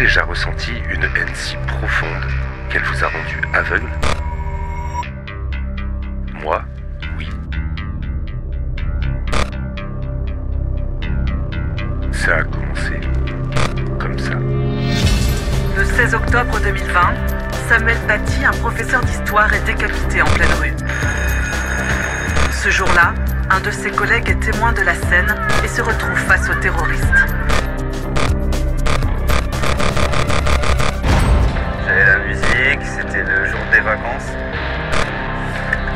déjà ressenti une haine si profonde qu'elle vous a rendu aveugle? Moi, oui. Ça a commencé comme ça. Le 16 octobre 2020, Samuel Paty, un professeur d'histoire, est décapité en pleine rue. Ce jour-là, un de ses collègues est témoin de la scène et se retrouve face aux terroristes. J'avais la musique, c'était le jour des vacances.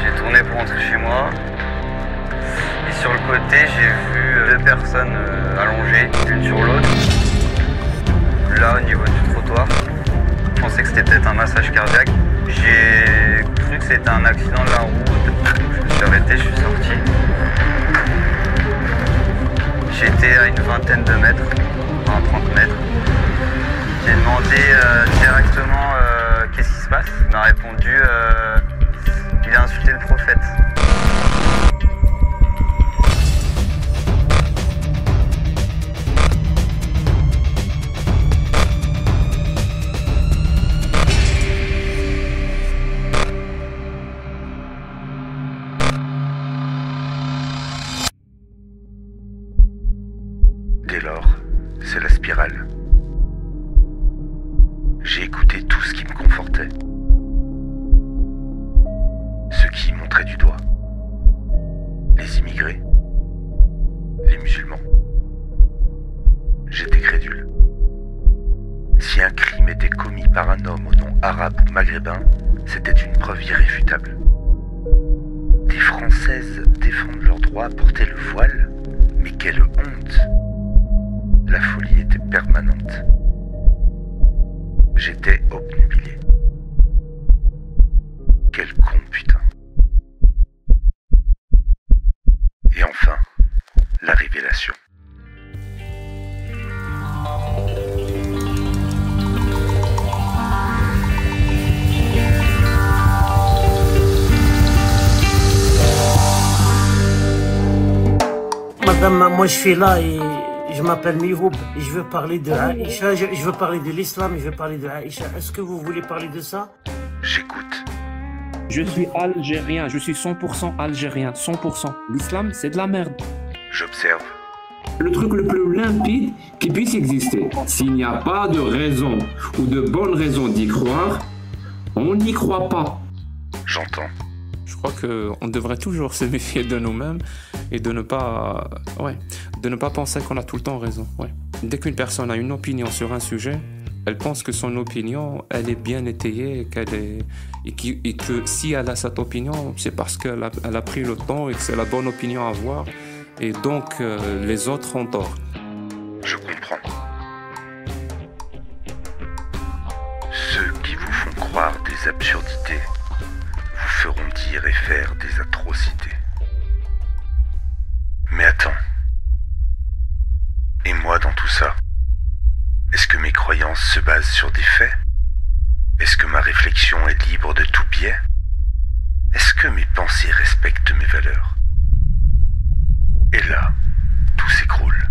J'ai tourné pour rentrer chez moi. Et sur le côté, j'ai vu deux personnes allongées, l'une sur l'autre. Là, au niveau du trottoir, je pensais que c'était peut-être un massage cardiaque. J'ai cru que c'était un accident de la route. Je me suis arrêté, je suis sorti. J'étais à une vingtaine de mètres, à 30 mètres. J'ai demandé directement qu'est-ce qui se passe. Il m'a répondu il a insulté le prophète. Dès lors, c'est la spirale. J'ai écouté tout ce qui me confortait. Ceux qui montraient du doigt. Les immigrés. Les musulmans. J'étais crédule. Si un crime était commis par un homme au nom arabe ou maghrébin, c'était une preuve irréfutable. Des Françaises défendent leur droit à porter le voile, mais quelle honte! La folie était permanente. J'étais obnubilé. Quel con, putain. Et enfin, la révélation. Madame, moi je suis là et je m'appelle Mihoub et je veux parler de Aïcha, je veux parler de l'islam et je veux parler de Aïcha. Est-ce que vous voulez parler de ça? J'écoute. Je suis algérien, je suis 100% algérien, 100%. L'islam, c'est de la merde. J'observe. Le truc le plus limpide qui puisse exister. S'il n'y a pas de raison ou de bonne raison d'y croire, on n'y croit pas. J'entends. Je crois qu'on devrait toujours se méfier de nous-mêmes et de ne pas penser qu'on a tout le temps raison. Ouais. Dès qu'une personne a une opinion sur un sujet, elle pense que son opinion, elle est bien étayée et que si elle a cette opinion, c'est parce qu'elle a pris le temps et que c'est la bonne opinion à avoir. Et donc, les autres ont tort. Je comprends. Ceux qui vous font croire des absurdités vous feront dire et faire des atrocités. Mais attends. Et moi dans tout ça? Est-ce que mes croyances se basent sur des faits? Est-ce que ma réflexion est libre de tout biais? Est-ce que mes pensées respectent mes valeurs? Et là, tout s'écroule.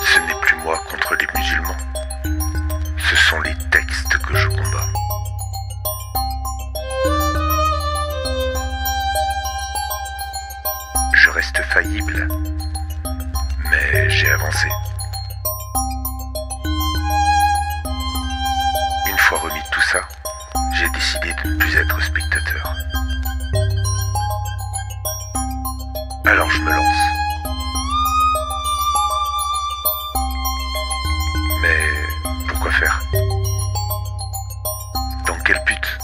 Ce n'est plus moi contre les musulmans. Ce sont les textes que je combats. Je reste faillible, mais j'ai avancé. Une fois remis tout ça, j'ai décidé de ne plus être spectateur. Alors je me lance. Mais pourquoi faire? Dans quel but?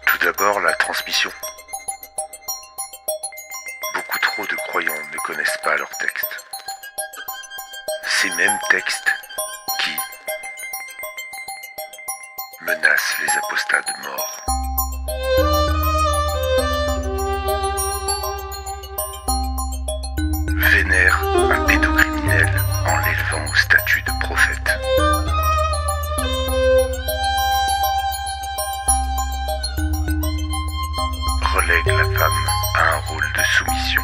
Tout d'abord, la transmission. Beaucoup trop de croyants ne connaissent pas leurs textes. Ces mêmes textes qui menacent les apostats de mort. vénère un pédocriminel en l'élevant au statut de prophète. Relègue la femme à un rôle de soumission.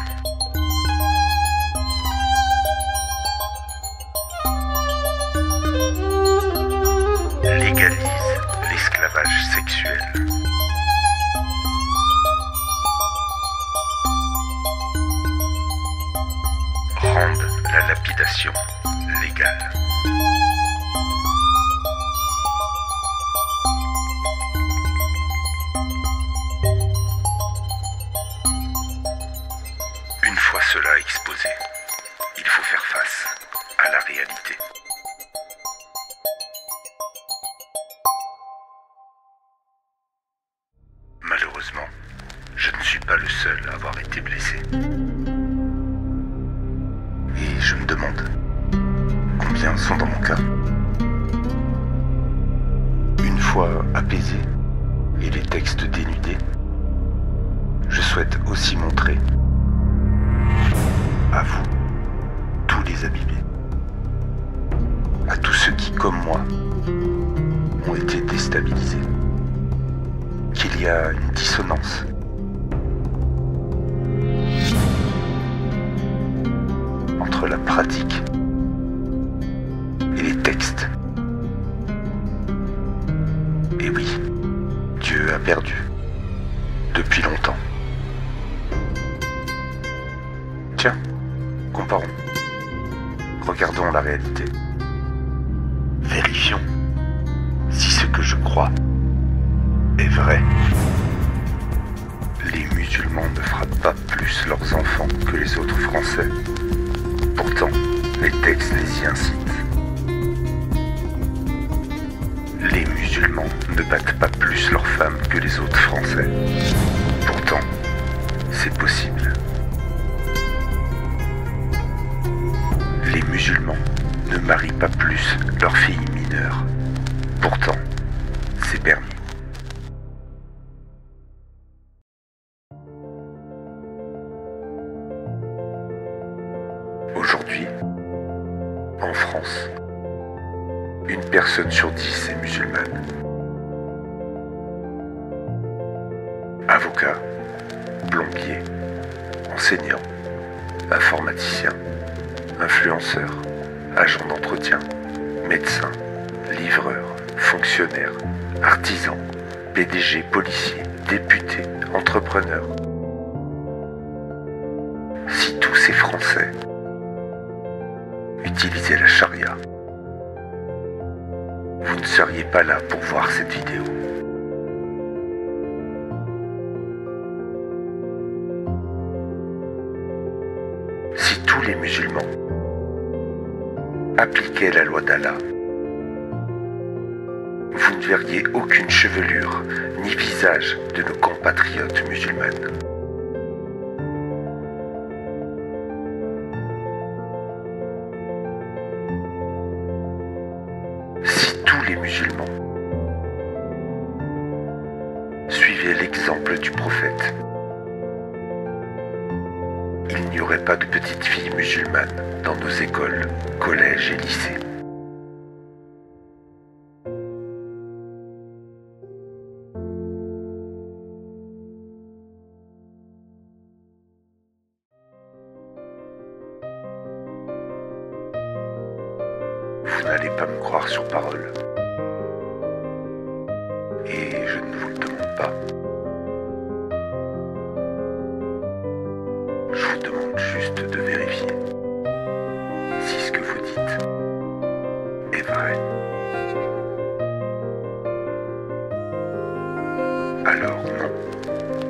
Légalise l'esclavage sexuel. Rende la lapidation légale. Une fois cela exposé, il faut faire face à la réalité. Malheureusement, je ne suis pas le seul à avoir été blessé. Et je me demande combien sont dans mon cas. Une fois apaisé et les textes dénudés, je souhaite aussi montrer à vous, tous les abîmés, à tous ceux qui, comme moi, ont été déstabilisés, qu'il y a une dissonance. Entre la pratique et les textes. Et oui, Dieu a perdu depuis longtemps. Tiens, comparons. Regardons la réalité. Vérifions si ce que je crois est vrai. Les musulmans ne frappent pas plus leurs enfants que les autres Français. Pourtant, les textes les y incitent. Les musulmans ne battent pas plus leurs femmes que les autres Français. Pourtant, c'est possible. Les musulmans ne marient pas plus leurs filles mineures. Pourtant, c'est permis. Aujourd'hui, en France, une personne sur 10 est musulmane. Avocat, plombier, enseignant, informaticien, influenceur, agent d'entretien, médecin, livreur, fonctionnaire, artisan, PDG, policier, député, entrepreneur. Si tous ces Français utilisaient la charia, vous ne seriez pas là pour voir cette vidéo. Si tous les musulmans appliquaient la loi d'Allah, vous ne verriez aucune chevelure ni visage de nos compatriotes musulmanes. Si tous les musulmans suivaient l'exemple du prophète, il n'y aurait pas de petites filles musulmanes dans nos écoles, collèges et lycées. Vous n'allez pas me croire sur parole. Et je ne vous le demande pas. Je vous demande juste de vérifier si ce que vous dites est vrai. Alors non,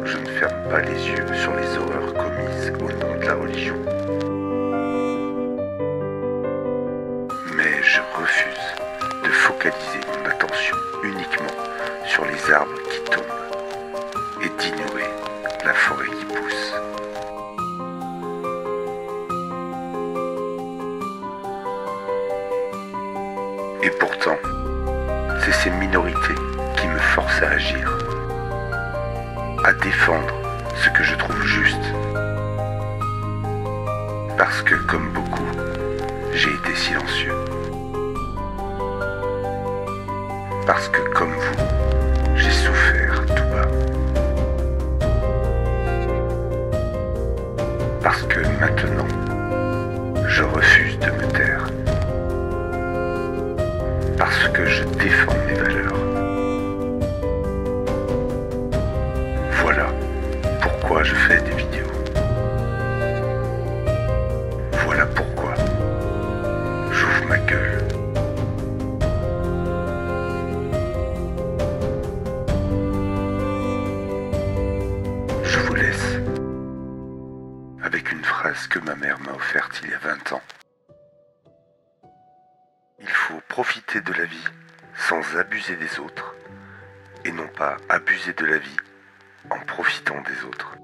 je ne ferme pas les yeux sur les horreurs commises au nom de la religion. Mais je refuse de focaliser mon attention uniquement sur les arbres qui tombent et d'ignorer la forêt qui pousse. Et pourtant, c'est ces minorités qui me forcent à agir, à défendre ce que je trouve juste, Parce que, comme beaucoup, j'ai été silencieux. Parce que, comme vous, j'ai souffert tout bas. Parce que maintenant, je refuse de me taire. Parce que je défends mes valeurs. Voilà pourquoi je fais des vidéos. Voilà pourquoi j'ouvre ma gueule. Je vous laisse avec une phrase que ma mère m'a offerte il y a 20 ans. Il faut profiter de la vie sans abuser des autres et non pas abuser de la vie en profitant des autres.